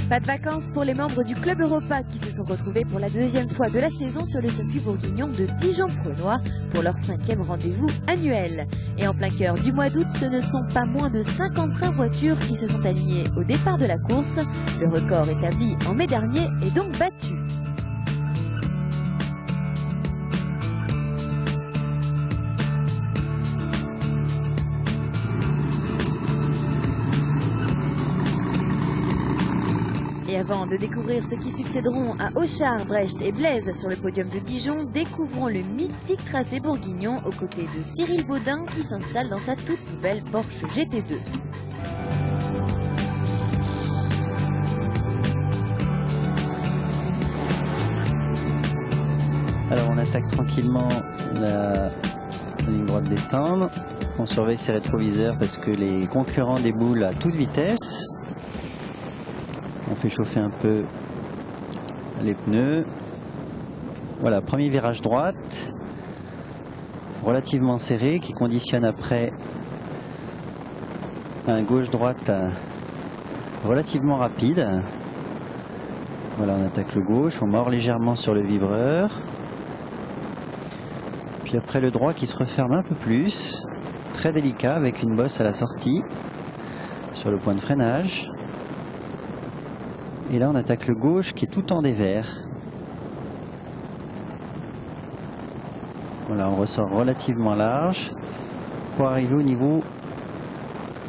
Pas de vacances pour les membres du Club Europa qui se sont retrouvés pour la deuxième fois de la saison sur le circuit bourguignon de Dijon-Prenois pour leur 5e rendez-vous annuel. Et en plein cœur du mois d'août, ce ne sont pas moins de 55 voitures qui se sont alignées au départ de la course. Le record établi en mai dernier est donc battu. Et avant de découvrir ceux qui succéderont à Auchard, Brecht et Blaise sur le podium de Dijon, découvrons le mythique tracé bourguignon aux côtés de Cyril Baudin qui s'installe dans sa toute nouvelle Porsche GT2. Alors on attaque tranquillement la ligne droite des stands. On surveille ses rétroviseurs parce que les concurrents déboulent à toute vitesse. On fait chauffer un peu les pneus. Voilà, premier virage droite, relativement serré, qui conditionne après un gauche-droite relativement rapide. Voilà, on attaque le gauche, on mord légèrement sur le vibreur. Puis après le droit qui se referme un peu plus, très délicat avec une bosse à la sortie sur le point de freinage. Et là on attaque le gauche qui est tout en dévers. Voilà, on ressort relativement large pour arriver au niveau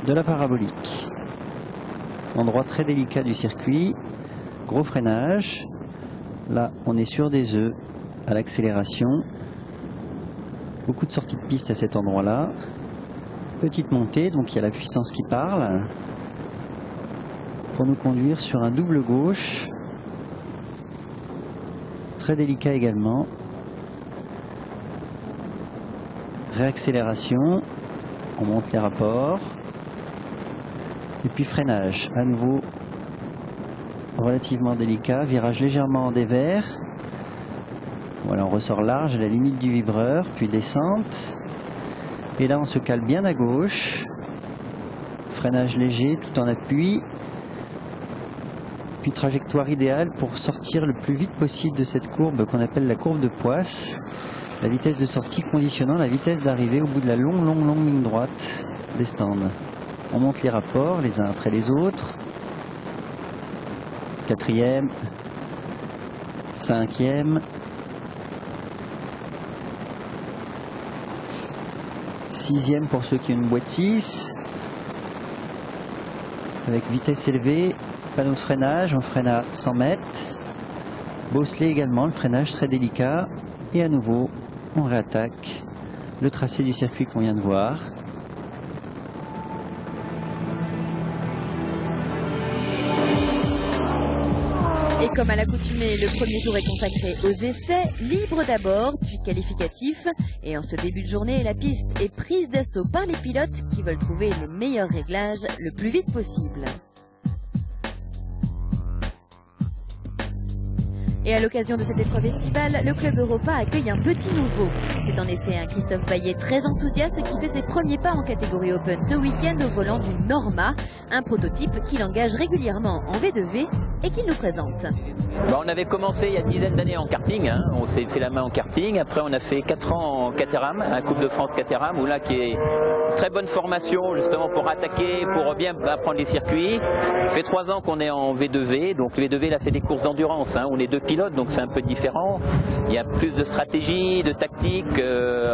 de la parabolique. Endroit très délicat du circuit, gros freinage. Là on est sur des œufs à l'accélération. Beaucoup de sorties de piste à cet endroit là. Petite montée, donc il y a la puissance qui parle pour nous conduire sur un double gauche, très délicat également. Réaccélération, on monte les rapports, et puis freinage, à nouveau relativement délicat, virage légèrement en dévers. Voilà, on ressort large à la limite du vibreur, puis descente, et là on se cale bien à gauche, freinage léger tout en appui. Puis trajectoire idéale pour sortir le plus vite possible de cette courbe qu'on appelle la courbe de Poisse. La vitesse de sortie conditionnant la vitesse d'arrivée au bout de la longue ligne droite des stands. On monte les rapports les uns après les autres. 4e, 5e, 6e pour ceux qui ont une boîte 6. Avec vitesse élevée. Panneau de freinage, on freine à 100 mètres. Bosselet également, le freinage très délicat. Et à nouveau, on réattaque le tracé du circuit qu'on vient de voir. Et comme à l'accoutumée, le premier jour est consacré aux essais, libres d'abord, puis qualificatifs. Et en ce début de journée, la piste est prise d'assaut par les pilotes qui veulent trouver les meilleurs réglages le plus vite possible. Et à l'occasion de cette épreuve estivale, le Club Europa accueille un petit nouveau. C'est en effet un Christophe Baillet très enthousiaste qui fait ses premiers pas en catégorie Open ce week-end au volant d'une Norma, un prototype qu'il engage régulièrement en V2V et qu'il nous présente. On avait commencé il y a une dizaine d'années en karting, hein. On s'est fait la main en karting, après on a fait 4 ans en Caterham, un Coupe de France Caterham, où là qui est une très bonne formation justement pour attaquer, pour bien apprendre les circuits. Ça fait 3 ans qu'on est en V2V, donc le V2V là c'est des courses d'endurance, hein. On est 2 pilotes donc c'est un peu différent. Il y a plus de stratégie, de tactique,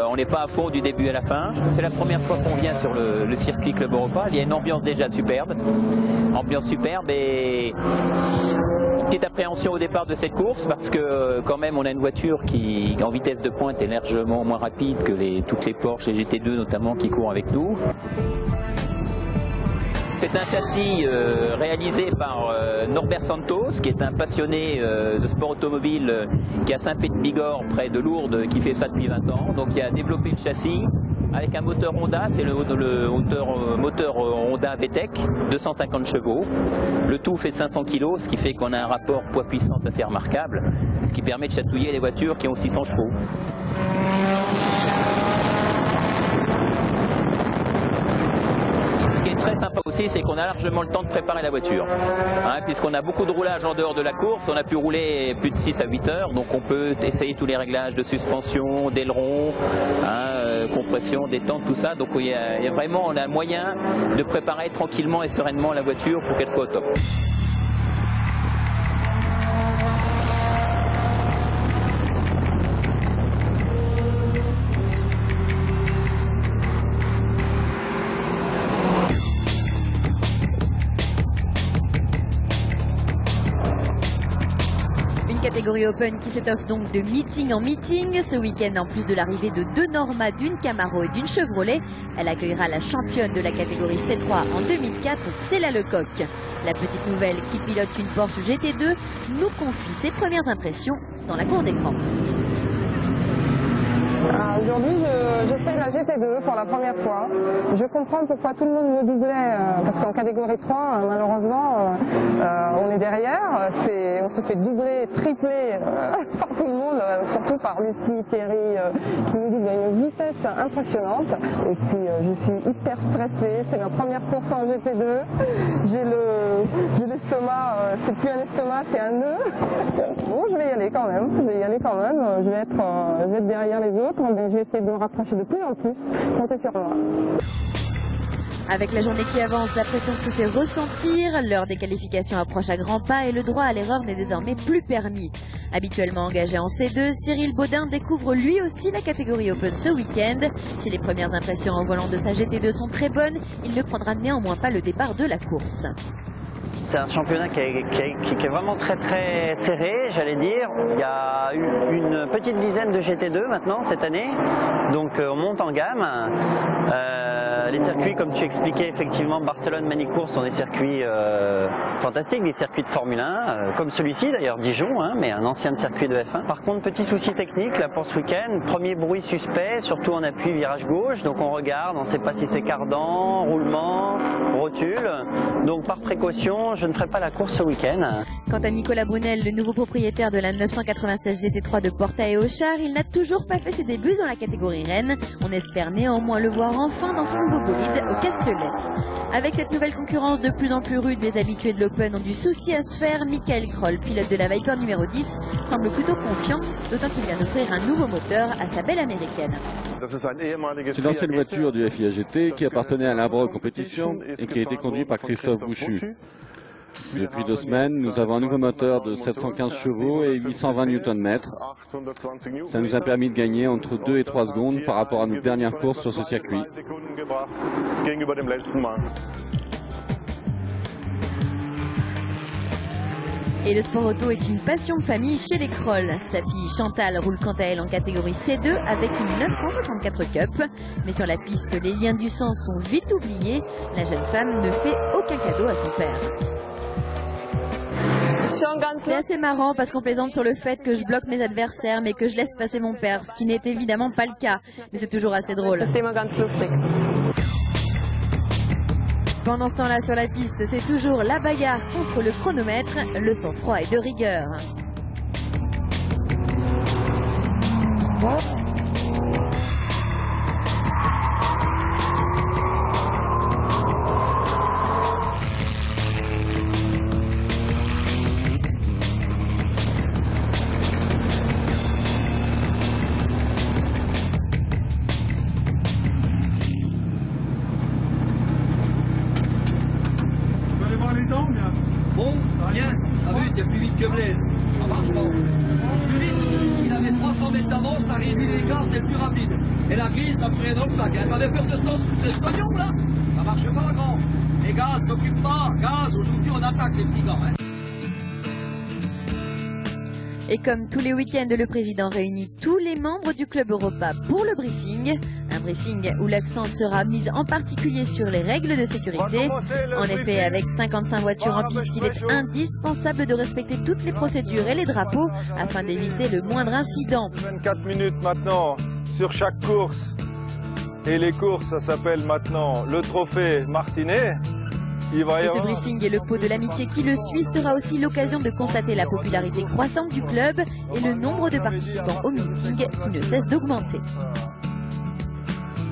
on n'est pas à fond du début à la fin. C'est la première fois qu'on vient sur le circuit Club Europa, il y a une ambiance déjà superbe, et une petite appréhension au départ de cette course parce que quand même on a une voiture qui en vitesse de pointe est largement moins rapide que toutes les Porsche et GT2 notamment qui courent avec nous. C'est un châssis réalisé par Norbert Santos, qui est un passionné de sport automobile qui est à Saint-Pé-de-Bigorre, près de Lourdes, qui fait ça depuis 20 ans. Donc il a développé le châssis avec un moteur Honda, c'est le moteur Honda VTEC, 250 chevaux. Le tout fait 500 kg, ce qui fait qu'on a un rapport poids-puissance assez remarquable, ce qui permet de chatouiller les voitures qui ont 600 chevaux. Ce qui est très sympa aussi, aussi, c'est qu'on a largement le temps de préparer la voiture. Hein, puisqu'on a beaucoup de roulage en dehors de la course, on a pu rouler plus de 6 à 8 heures, donc on peut essayer tous les réglages de suspension, d'aileron, hein, compression, détente, tout ça. Donc il y a vraiment on a moyen de préparer tranquillement et sereinement la voiture pour qu'elle soit au top. Catégorie Open qui s'étoffe donc de meeting en meeting. Ce week-end, en plus de l'arrivée de 2 Norma, d'une Camaro et d'une Chevrolet, elle accueillera la championne de la catégorie C3 en 2004, Stella Lecoq. La petite nouvelle qui pilote une Porsche GT2 nous confie ses premières impressions dans la cour des grands. Aujourd'hui, j'essaie la GT2 pour la première fois. Je comprends pourquoi tout le monde me doublait, parce qu'en catégorie 3, malheureusement, on est derrière. On se fait doubler, tripler par tout le monde, surtout par Lucie, Thierry, qui nous dit une vitesse impressionnante. Et puis, je suis hyper stressée. C'est ma première course en GT2. J'ai l'estomac, c'est plus un estomac, c'est un nœud. Bon, je vais y aller quand même. Je vais être derrière les autres. Mais je vais essayer de me rapprocher de plus en plus. Comptez sur moi. Avec la journée qui avance, la pression se fait ressentir, l'heure des qualifications approche à grands pas et le droit à l'erreur n'est désormais plus permis. Habituellement engagé en C2, Cyril Baudin découvre lui aussi la catégorie Open ce week-end. Si les premières impressions en volant de sa GT2 sont très bonnes, il ne prendra néanmoins pas le départ de la course. C'est un championnat qui est vraiment très très serré, j'allais dire. Il y a eu une petite dizaine de GT2 maintenant cette année, donc on monte en gamme. Les circuits, comme tu expliquais, effectivement, Barcelone, Manicourt sont des circuits fantastiques, des circuits de Formule 1, comme celui-ci d'ailleurs, Dijon, hein, mais un ancien circuit de F1. Par contre, petit souci technique là pour ce week-end, premier bruit suspect, surtout en appui virage gauche, donc on regarde, on ne sait pas si c'est cardan, roulement, rotule, donc par précaution, je ne ferai pas la course ce week-end. Quant à Nicolas Brunel, le nouveau propriétaire de la 996 GT3 de Porta et Auchard, il n'a toujours pas fait ses débuts dans la catégorie Rennes. On espère néanmoins le voir enfin dans son nouveau bolide au Castellet. Avec cette nouvelle concurrence de plus en plus rude, les habitués de l'Open ont du souci à se faire. Michael Kroll, pilote de la Viper numéro 10, semble plutôt confiant, d'autant qu'il vient d'offrir un nouveau moteur à sa belle américaine. C'est une ancienne voiture du FIA GT qui appartenait à l'Arbro Compétition et qui a été conduite par Christophe Bouchu. Depuis 2 semaines, nous avons un nouveau moteur de 715 chevaux et 820 Nm. Ça nous a permis de gagner entre 2 et 3 secondes par rapport à nos dernières courses sur ce circuit. Et le sport auto est une passion de famille chez les Kroll. Sa fille Chantal roule quant à elle en catégorie C2 avec une 964 Cup. Mais sur la piste, les liens du sang sont vite oubliés. La jeune femme ne fait aucun cadeau à son père. C'est assez marrant parce qu'on plaisante sur le fait que je bloque mes adversaires mais que je laisse passer mon père, ce qui n'est évidemment pas le cas. Mais c'est toujours assez drôle. Pendant ce temps-là, sur la piste, c'est toujours la bagarre contre le chronomètre. Le sang-froid est de rigueur. Bon, bien, ça va, t'es plus vite que Blaise. Ça marche pas. Plus vite, il avait 300 mètres d'avance, t'as réduit l'écart, t'es le plus rapide. Et la grise, t'as pris dans le sac. Hein. T'avais peur de ce pognon, là? Ça marche pas, grand. Et gaz, t'occupe pas. Gaz, aujourd'hui, on attaque les petits gars. Hein. Et comme tous les week-ends, le président réunit tous les membres du Club Europa pour le briefing. Un briefing où l'accent sera mis en particulier sur les règles de sécurité. En effet, avec 55 voitures en piste, il est indispensable de respecter toutes les procédures et les drapeaux afin d'éviter le moindre incident. 24 minutes maintenant sur chaque course. Et les courses, ça s'appelle maintenant le trophée Martinet. Et ce briefing et le pot de l'amitié qui le suit sera aussi l'occasion de constater la popularité croissante du club et le nombre de participants au meeting qui ne cesse d'augmenter.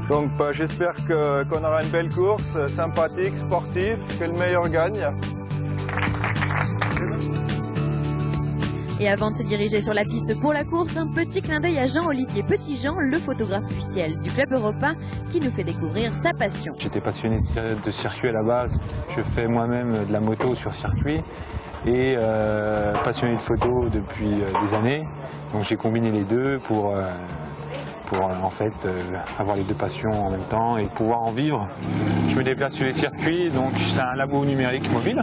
Donc j'espère qu'on aura une belle course, sympathique, sportive, que le meilleur gagne. Et avant de se diriger sur la piste pour la course, un petit clin d'œil à Jean-Olivier Petitjean, le photographe officiel du Club Europa, qui nous fait découvrir sa passion. J'étais passionné de circuit à la base, je fais moi-même de la moto sur circuit et passionné de photo depuis des années. Donc j'ai combiné les deux pour en fait avoir les deux passions en même temps et pouvoir en vivre. Je me déplace sur les circuits, donc c'est un labo numérique mobile.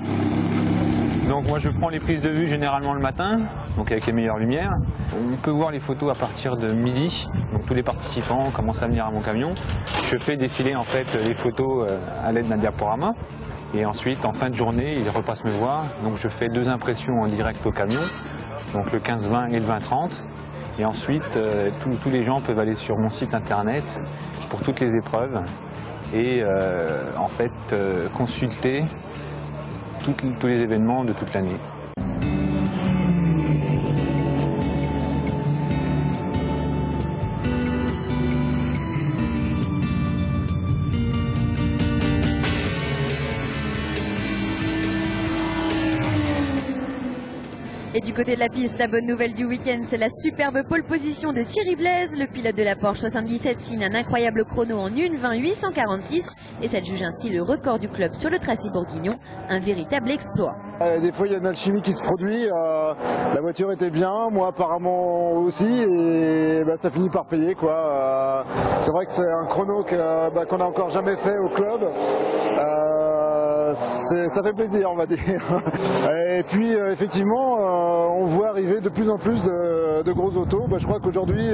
Donc moi je prends les prises de vue généralement le matin, donc avec les meilleures lumières. On peut voir les photos à partir de midi, donc tous les participants commencent à venir à mon camion. Je fais défiler en fait les photos à l'aide d'un diaporama et ensuite en fin de journée ils repassent me voir. Donc je fais 2 impressions en direct au camion, donc le 15-20 et le 20-30. Et ensuite tous les gens peuvent aller sur mon site internet pour toutes les épreuves et en fait consulter tous les événements de toute l'année. Et du côté de la piste, la bonne nouvelle du week-end, c'est la superbe pole position de Thierry Blaise. Le pilote de la Porsche 77 signe un incroyable chrono en 1:20:846 et s'adjuge ainsi le record du club sur le tracé bourguignon, un véritable exploit. Des fois il y a une alchimie qui se produit, la voiture était bien, moi apparemment aussi, et ça finit par payer quoi. C'est vrai que c'est un chrono qu'on n'a encore jamais fait au club. Ça fait plaisir on va dire. Et puis effectivement on voit arriver de plus en plus de gros autos. Je crois qu'aujourd'hui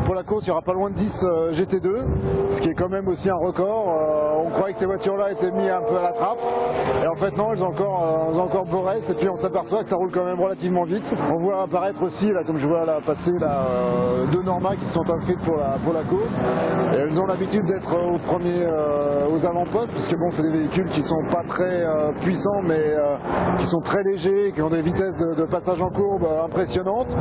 pour la course il n'y aura pas loin de 10 GT2, ce qui est quand même aussi un record. On croyait que ces voitures là étaient mises un peu à la trappe et en fait non, elles ont encore beau reste et puis on s'aperçoit que ça roule quand même relativement vite. On voit apparaître aussi là, comme je vois là passer là, 2 Norma qui sont inscrites pour la course et elles ont l'habitude d'être aux avant-postes puisque bon c'est des véhicules qui sont pas très puissants mais qui sont très légers, qui ont des vitesses de passage en courbe impressionnantes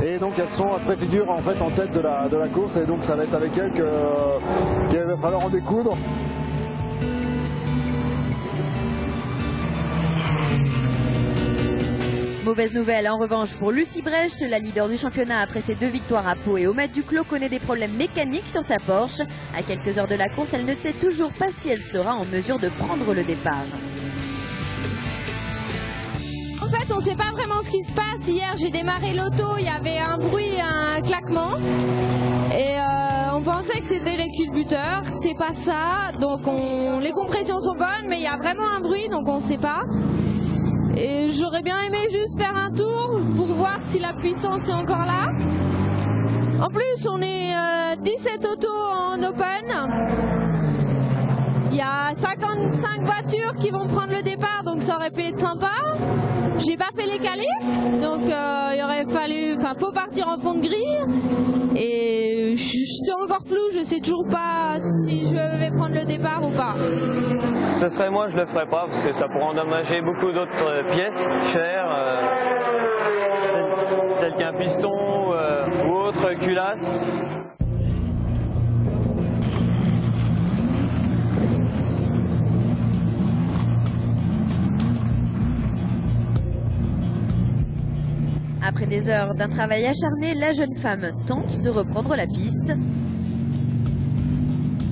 et donc elles sont préfigurent en fait en tête de la course et donc ça va être avec elles qu'il va falloir en découdre. Mauvaise nouvelle en revanche pour Lucie Brecht, la leader du championnat après ses 2 victoires à Pau et au Mat du Clos connaît des problèmes mécaniques sur sa Porsche. À quelques heures de la course, elle ne sait toujours pas si elle sera en mesure de prendre le départ. En fait, on ne sait pas vraiment ce qui se passe. Hier, j'ai démarré l'auto, il y avait un bruit, un claquement. Et on pensait que c'était les culbuteurs. C'est pas ça. Donc les compressions sont bonnes, mais il y a vraiment un bruit, donc on ne sait pas. Et j'aurais bien aimé juste faire un tour pour voir si la puissance est encore là. En plus, on est 17 autos en open. Il y a 55 voitures qui vont prendre le départ, donc ça aurait pu être sympa. J'ai pas fait les qualifs, donc il aurait fallu, faut partir en fond de grille. Et je suis encore flou, je sais toujours pas si je vais prendre le départ ou pas. Ce serait moi, je le ferais pas parce que ça pourrait endommager beaucoup d'autres pièces chères, telles qu'un piston ou autre culasse. Après des heures d'un travail acharné, la jeune femme tente de reprendre la piste.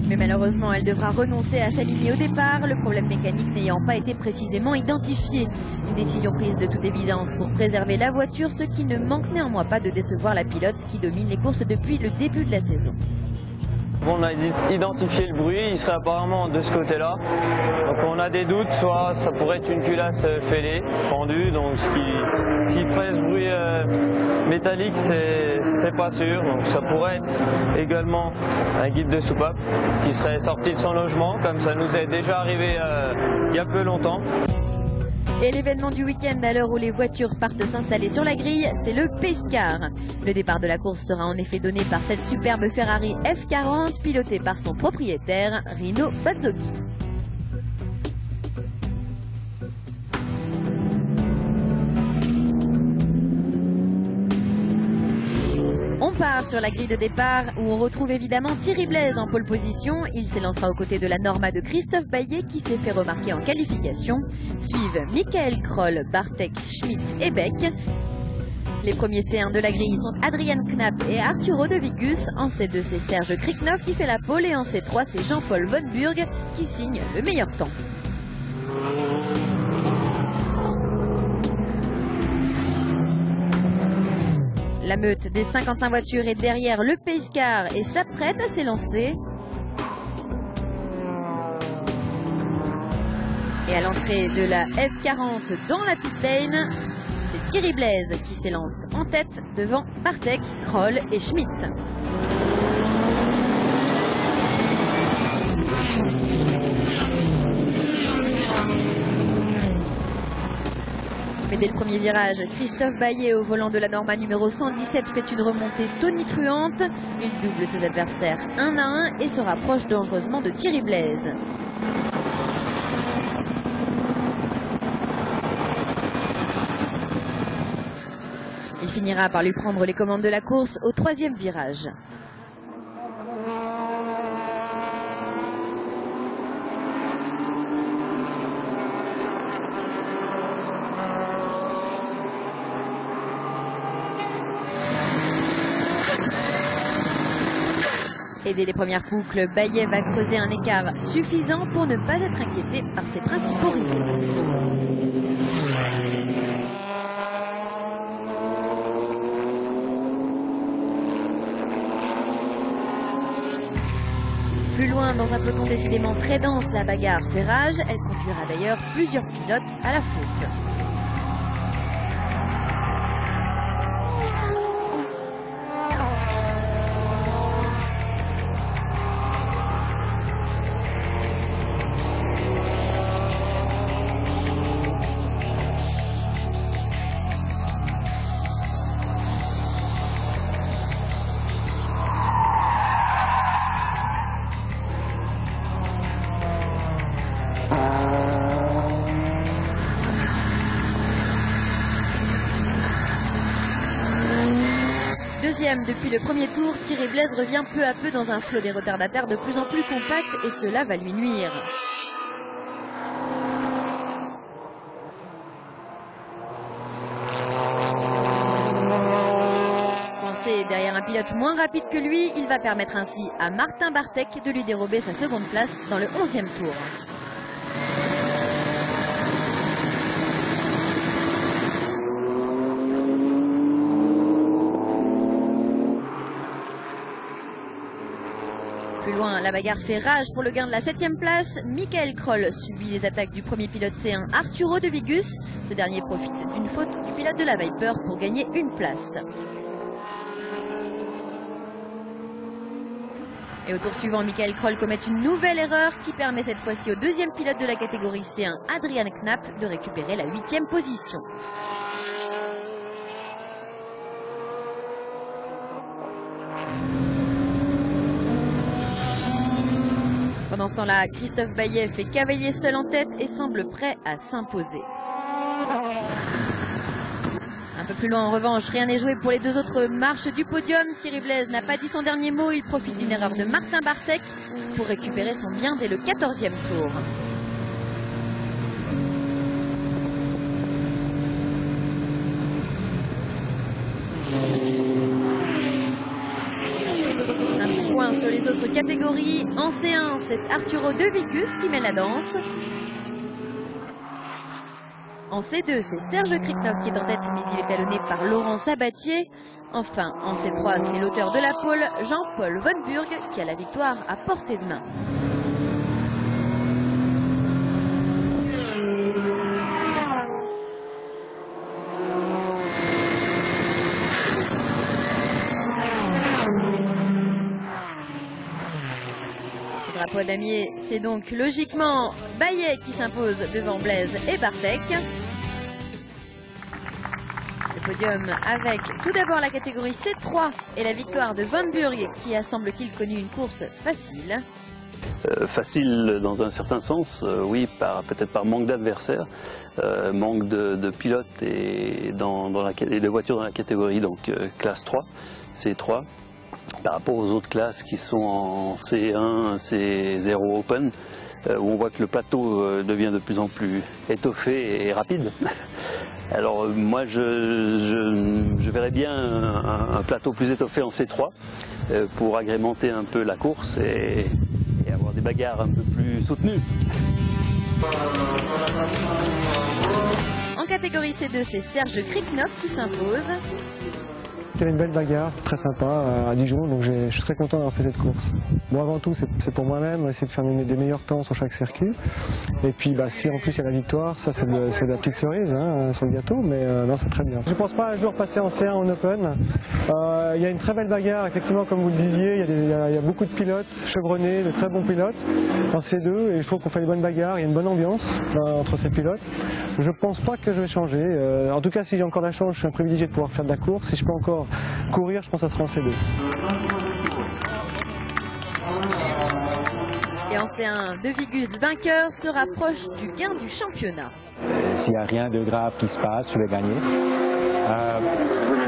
Mais malheureusement, elle devra renoncer à s'aligner au départ, le problème mécanique n'ayant pas été précisément identifié. Une décision prise de toute évidence pour préserver la voiture, ce qui ne manque néanmoins pas de décevoir la pilote qui domine les courses depuis le début de la saison. On a identifié le bruit, il serait apparemment de ce côté-là. Donc on a des doutes, soit ça pourrait être une culasse fêlée, pendue, donc ce qui ferait ce bruit métallique, c'est pas sûr. Donc ça pourrait être également un guide de soupape qui serait sorti de son logement, comme ça nous est déjà arrivé il y a peu longtemps. Et l'événement du week-end à l'heure où les voitures partent s'installer sur la grille, c'est le Pescar. Le départ de la course sera en effet donné par cette superbe Ferrari F40 pilotée par son propriétaire Rino Bazzocchi. On part départ sur la grille de départ où on retrouve évidemment Thierry Blaise en pole position. Il s'élancera aux côtés de la Norma de Christophe Baillet qui s'est fait remarquer en qualification. Suivent Michael Kroll, Bartek, Schmidt et Beck. Les premiers C1 de la grille sont Adrian Knapp et Arturo de Vigus. En C2, c'est Serge Kriknov qui fait la pole et en C3, c'est Jean-Paul Von Burg qui signe le meilleur temps. La meute des 55 voitures est derrière le Pace Car et s'apprête à s'élancer. Et à l'entrée de la F40 dans la pit lane, c'est Thierry Blaise qui s'élance en tête devant Bartek, Kroll et Schmidt. Mais dès le premier virage, Christophe Baillet au volant de la Norma numéro 117 fait une remontée tonitruante. Il double ses adversaires 1 à 1 et se rapproche dangereusement de Thierry Blaise. Il finira par lui prendre les commandes de la course au 3e virage. Et dès les premières boucles, Baillet va creuser un écart suffisant pour ne pas être inquiété par ses principaux rivaux. Plus loin, dans un peloton décidément très dense, la bagarre fait rage. Elle conduira d'ailleurs plusieurs pilotes à la faute. Deuxième depuis le premier tour, Thierry Blaise revient peu à peu dans un flot des retardataires de plus en plus compact et cela va lui nuire. Coincé derrière un pilote moins rapide que lui, il va permettre ainsi à Martin Bartek de lui dérober sa seconde place dans le 11e tour. Plus loin, la bagarre fait rage pour le gain de la 7e place. Michael Kroll subit les attaques du premier pilote C1 Arturo de Vigus. Ce dernier profite d'une faute du pilote de la Viper pour gagner une place. Et au tour suivant, Michael Kroll commet une nouvelle erreur qui permet cette fois-ci au deuxième pilote de la catégorie C1, Adrian Knapp, de récupérer la 8e position. Pendant ce temps-là, Christophe Baillet fait cavalier seul en tête et semble prêt à s'imposer. Un peu plus loin en revanche, rien n'est joué pour les deux autres marches du podium. Thierry Blaise n'a pas dit son dernier mot, il profite d'une erreur de Martin Bartek pour récupérer son bien dès le 14e tour. Sur les autres catégories, en C1, c'est Arturo de Vigus qui met la danse. En C2, c'est Serge Kriknov qui est en tête, mais il est talonné par Laurent Sabatier. Enfin, en C3, c'est l'auteur de la pole, Jean-Paul Von Burg, qui a la victoire à portée de main. Drapeau damier, c'est donc logiquement Baillet qui s'impose devant Blaise et Bartek. Le podium avec tout d'abord la catégorie C3 et la victoire de Von Burg qui a semble-t-il connu une course facile. Facile dans un certain sens, oui, peut-être par manque d'adversaires, manque de pilotes et de voitures dans la catégorie donc classe 3, C3. par rapport aux autres classes qui sont en C1, C0 Open, où on voit que le plateau devient de plus en plus étoffé et rapide. Alors moi je verrais bien un plateau plus étoffé en C3 pour agrémenter un peu la course et avoir des bagarres un peu plus soutenues. En catégorie C2, c'est Serge Kriknov qui s'impose. Il y avait une belle bagarre, c'est très sympa à Dijon, donc je suis très content d'avoir fait cette course. Bon, avant tout, c'est pour moi-même, essayer de faire des meilleurs temps sur chaque circuit. Et puis, si en plus il y a la victoire, ça c'est de la petite cerise hein, sur le gâteau, mais non, c'est très bien. Je ne pense pas un jour passer en C1 en Open. Il y a une très belle bagarre, effectivement, comme vous le disiez, il y a beaucoup de pilotes chevronnés, de très bons pilotes en C2, et je trouve qu'on fait une bonne bagarre, il y a une bonne ambiance entre ces pilotes. Je ne pense pas que je vais changer. En tout cas, s'il y a encore la chance, je suis un privilégié de pouvoir faire de la course. Si je peux encore courir, je pense que ça sera en C2. Et en C1, De Vigus, vainqueur, se rapproche du gain du championnat. S'il n'y a rien de grave qui se passe, je vais gagner.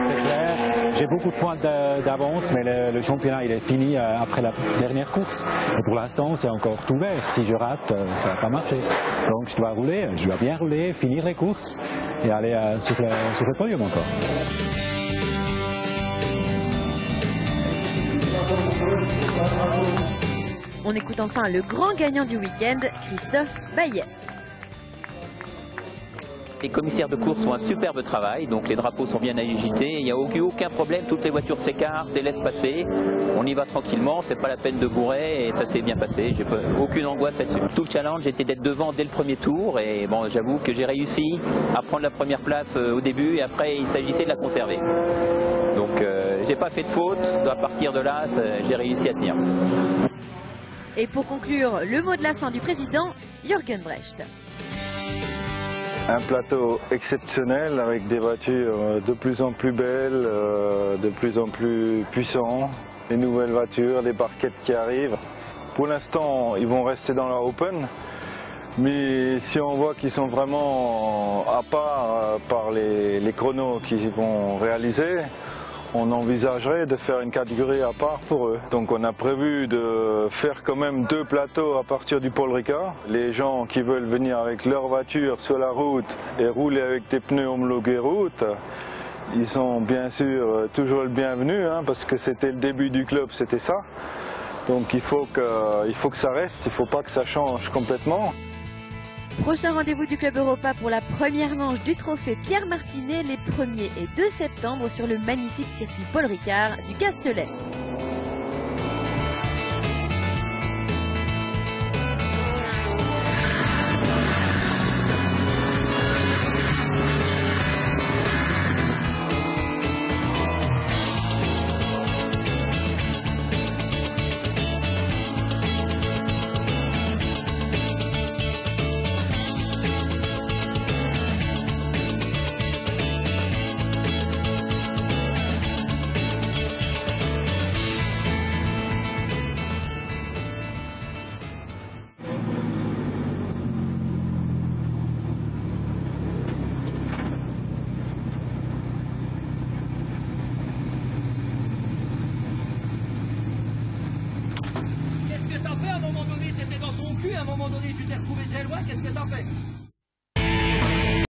C'est clair, j'ai beaucoup de points d'avance, mais le championnat il est fini après la dernière course. Et pour l'instant, c'est encore tout vert. Si je rate, ça ne va pas marcher. Donc je dois rouler, je dois bien rouler, finir les courses et aller sur le podium encore. On écoute enfin le grand gagnant du week-end, Christophe Baillet. Les commissaires de course font un superbe travail, donc les drapeaux sont bien agités, il n'y a aucun problème, toutes les voitures s'écartent et laissent passer. On y va tranquillement, c'est pas la peine de bourrer et ça s'est bien passé, j'ai aucune angoisse là-dessus. Tout le challenge était d'être devant dès le premier tour et bon, j'avoue que j'ai réussi à prendre la première place au début et après il s'agissait de la conserver. Donc j'ai pas fait de faute, à partir de là j'ai réussi à tenir. Et pour conclure, le mot de la fin du président, Jürgen Brecht. Un plateau exceptionnel avec des voitures de plus en plus belles, de plus en plus puissantes, les nouvelles voitures, les barquettes qui arrivent. Pour l'instant, ils vont rester dans la Open, mais si on voit qu'ils sont vraiment à part par les chronos qu'ils vont réaliser, on envisagerait de faire une catégorie à part pour eux. Donc on a prévu de faire quand même 2 plateaux à partir du Paul Ricard. Les gens qui veulent venir avec leur voiture sur la route et rouler avec des pneus homologués route, ils sont bien sûr toujours le bienvenu, hein, parce que c'était le début du club, c'était ça. Donc il faut que ça reste, il ne faut pas que ça change complètement. Prochain rendez-vous du Club Europa pour la première manche du trophée Pierre Martinet les 1er et 2 septembre sur le magnifique circuit Paul Ricard du Castellet. À un moment donné, tu étais dans son cul, à un moment donné, tu t'es retrouvé très loin, qu'est-ce que t'as fait?